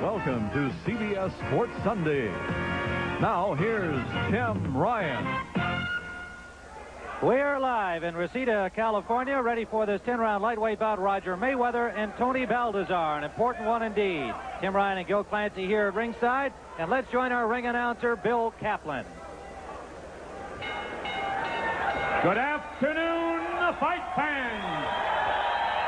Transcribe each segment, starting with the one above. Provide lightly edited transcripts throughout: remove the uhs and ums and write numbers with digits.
Welcome to CBS Sports Sunday. Now, here's Tim Ryan. We're live in Reseda, California, ready for this 10-round lightweight bout. Roger Mayweather and Tony Baltazar, an important one indeed. Tim Ryan and Gil Clancy here at ringside, and let's join our ring announcer, Bill Kaplan. Good afternoon, fight fans.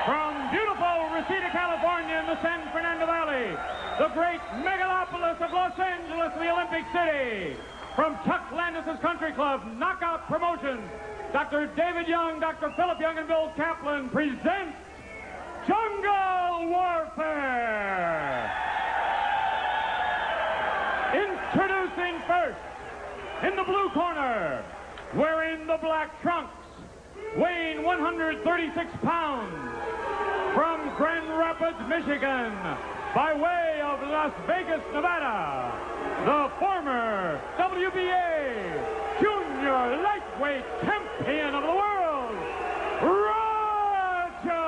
From beautiful Reseda, California in the San Fernando Valley, the great megalopolis of Los Angeles, the Olympic City. From Chuck Landis's Country Club, Knockout Promotions, Dr. David Young, Dr. Philip Young, and Bill Kaplan present Jungle Warfare. Introducing first, in the blue corner, wearing the black trunks, weighing 136 pounds, from Grand Rapids, Michigan, by way of Las Vegas, Nevada, the former WBA junior lightweight champion of the world, Roger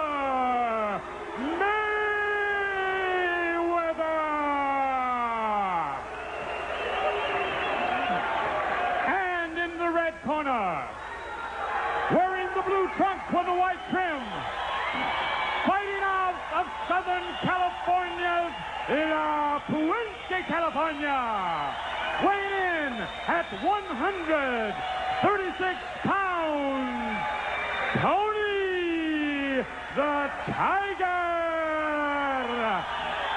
Mayweather. And in the red corner, wearing the blue trunks with the white trim, fighting out of Southern California's La Puente, California, weighing in at 136 pounds, Tony the Tiger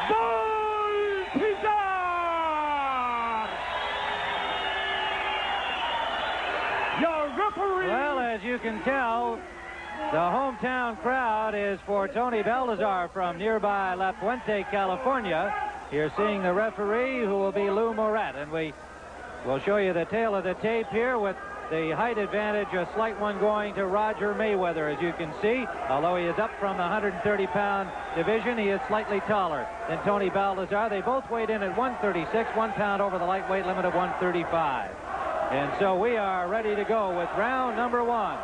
Baltazar. Your referee. Well, as you can tell, the hometown crowd is for Tony Baltazar from nearby La Puente, California. You're seeing the referee, who will be Lou Moret, and we will show you the tail of the tape here with the height advantage, a slight one going to Roger Mayweather, as you can see. Although he is up from the 130-pound division, he is slightly taller than Tony Baltazar. They both weighed in at 136, 1 pound over the lightweight limit of 135. And so we are ready to go with round number one.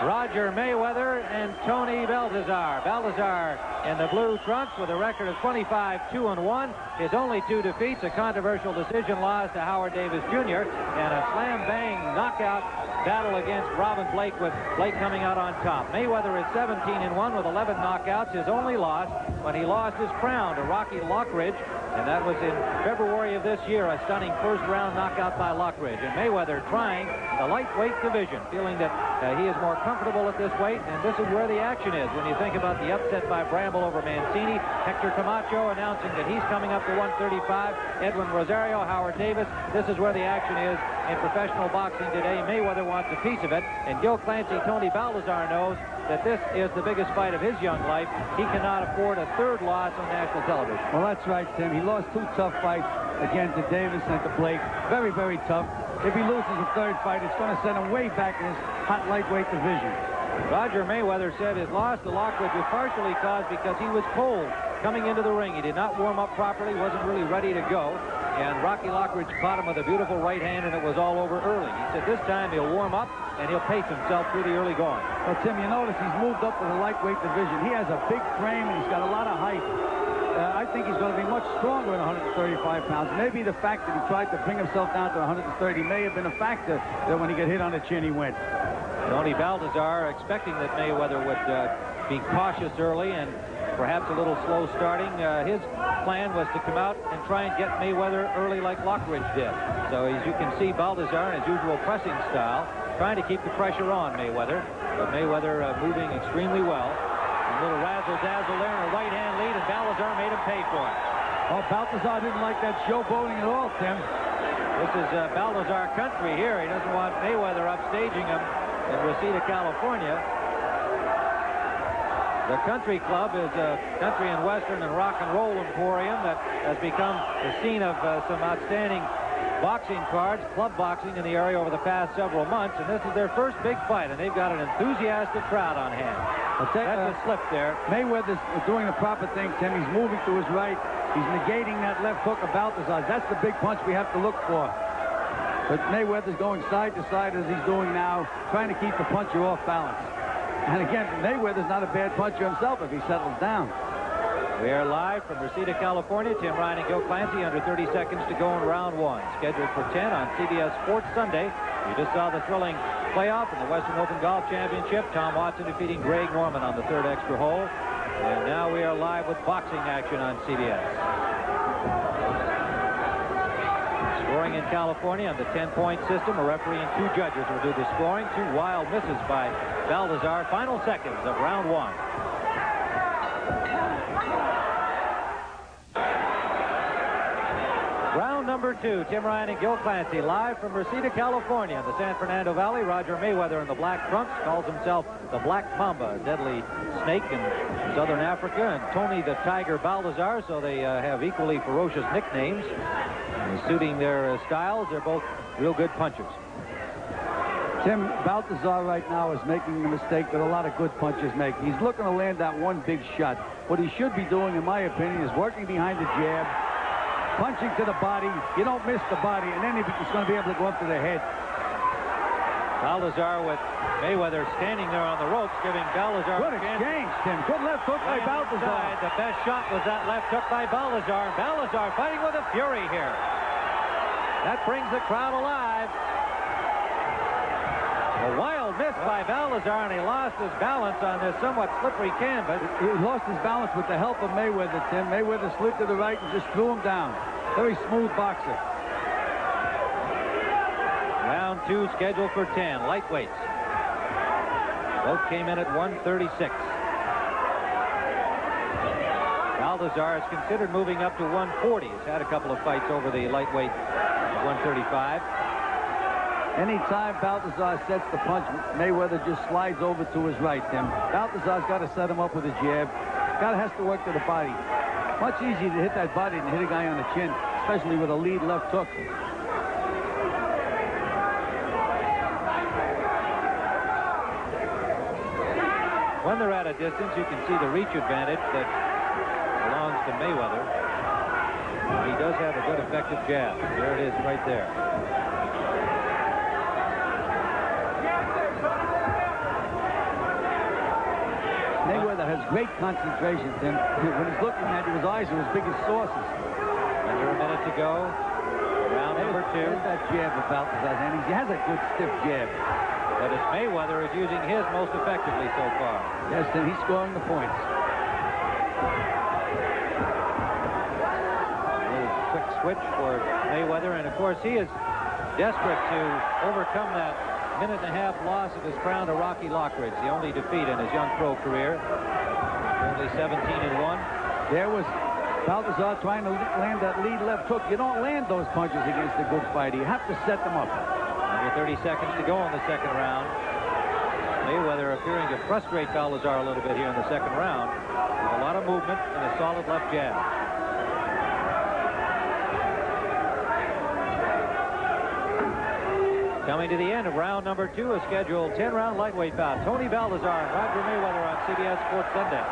Roger Mayweather and Tony Baltazar. Baltazar in the blue trunks with a record of 25-2-1. His only 2 defeats, a controversial decision loss to Howard Davis Jr. and a slam-bang knockout battle against Robin Blake, with Blake coming out on top. Mayweather is 17-1 with 11 knockouts. His only loss when he lost his crown to Rocky Lockridge, and that was in February of this year, a stunning first-round knockout by Lockridge. And Mayweather trying the lightweight division, feeling that he is more comfortable at this weight, and this is where the action is. When you think about the upset by Bramble over Mancini, Hector Camacho announcing that he's coming up to 135, Edwin Rosario, Howard Davis, this is where the action is in professional boxing today. Mayweather wants a piece of it, and Gil Clancy, Tony Baltazar knows that this is the biggest fight of his young life. He cannot afford a third loss on national television. Well, that's right, Tim. He lost 2 tough fights, again to Davis and to Blake. Very, very tough. If he loses a third fight, it's going to send him way back in his hot lightweight division. Roger Mayweather said his loss to Lockridge was partially caused because he was cold coming into the ring. He did not warm up properly, wasn't really ready to go. And Rocky Lockridge caught him with a beautiful right hand, and it was all over early. He said this time he'll warm up, and he'll pace himself through the early going. Well, Tim, you notice he's moved up to the lightweight division. He has a big frame, and he's got a lot of height. I think he's going to be much stronger than 135 pounds. Maybe the fact that he tried to bring himself down to 130 may have been a factor that when he got hit on the chin, he went. Tony Baltazar expecting that Mayweather would be cautious early and perhaps a little slow starting. His plan was to come out and try and get Mayweather early like Lockridge did. So as you can see, Baltazar in his usual pressing style, trying to keep the pressure on Mayweather. But Mayweather moving extremely well. A little razzle-dazzle there and a right-hand lead, and Baltazar made him pay for it. Oh, Baltazar didn't like that showboating at all, Tim. This is Baltazar country here. He doesn't want Mayweather upstaging him in Reseda, California. The Country Club is a country and western and rock and roll emporium that has become the scene of some outstanding boxing cards, club boxing in the area over the past several months, and this is their first big fight, and they've got an enthusiastic crowd on hand. That's a slip there. Mayweather's doing the proper thing, Tim. He's moving to his right. He's negating that left hook of Baltazar's. That's the big punch we have to look for. But Mayweather's going side to side as he's doing now, trying to keep the puncher off balance. And again, Mayweather's not a bad puncher himself if he settles down. We are live from Reseda, California. Tim Ryan and Gil Clancy, under 30 seconds to go in round one. Scheduled for 10 on CBS Sports Sunday. You just saw the thrilling playoff in the Western Open Golf Championship. Tom Watson defeating Greg Norman on the third extra hole. And now we are live with boxing action on CBS. Scoring in California on the 10-point system. A referee and 2 judges will do the scoring. 2 wild misses by Baltazar. Final seconds of round one. Round number 2, Tim Ryan and Gil Clancy, live from Reseda, California, in the San Fernando Valley. Roger Mayweather in the black trunks, calls himself the Black Mamba, a deadly snake in southern Africa, and Tony the Tiger Baltazar, so they have equally ferocious nicknames. And suiting their styles, they're both real good punchers. Tim, Baltazar right now is making the mistake that a lot of good punchers make. He's looking to land that one big shot. What he should be doing, in my opinion, is working behind the jab, punching to the body. You don't miss the body, and then he's going to be able to go up to the head. Baltazar with Mayweather standing there on the ropes, giving Baltazar Good exchange, Tim. Good left hook by Baltazar. The best shot was that left hook by Baltazar. Baltazar fighting with a fury here. That brings the crowd alive. A wild miss by Baltazar, and he lost his balance on this somewhat slippery canvas. He lost his balance with the help of Mayweather, Tim. Mayweather slid to the right and just threw him down. Very smooth boxer. Round 2 scheduled for 10, lightweights. Both came in at 136. Baltazar is considered moving up to 140. He's had a couple of fights over the lightweight 135. Anytime Baltazar sets the punch, Mayweather just slides over to his right, Tim. Baltazar's got to set him up with a jab. Has to work to the body. Much easier to hit that body than hit a guy on the chin, especially with a lead left hook. When they're at a distance, you can see the reach advantage that belongs to Mayweather. He does have a good effective jab. There it is right there. Mayweather has great concentration, Tim. When he's looking at you, his eyes are as big as saucers. Under a minute to go. Round number 2. There's that jab of Baltazar's, and he has a good stiff jab. But it's Mayweather is using his most effectively so far. Yes, Tim, he's scoring the points. A little quick switch for Mayweather, and of course he is desperate to overcome that minute-and-a-half loss of his crown to Rocky Lockridge, the only defeat in his young pro career. Only 17-1. There was Baltazar trying to land that lead left hook. You don't land those punches against a good fighter. You have to set them up. Under 30 seconds to go in the second round. Mayweather appearing to frustrate Baltazar a little bit here in the second round with a lot of movement and a solid left jab. Coming to the end of round number 2, a scheduled 10-round lightweight bout. Tony Baltazar and Roger Mayweather on CBS Sports Sunday.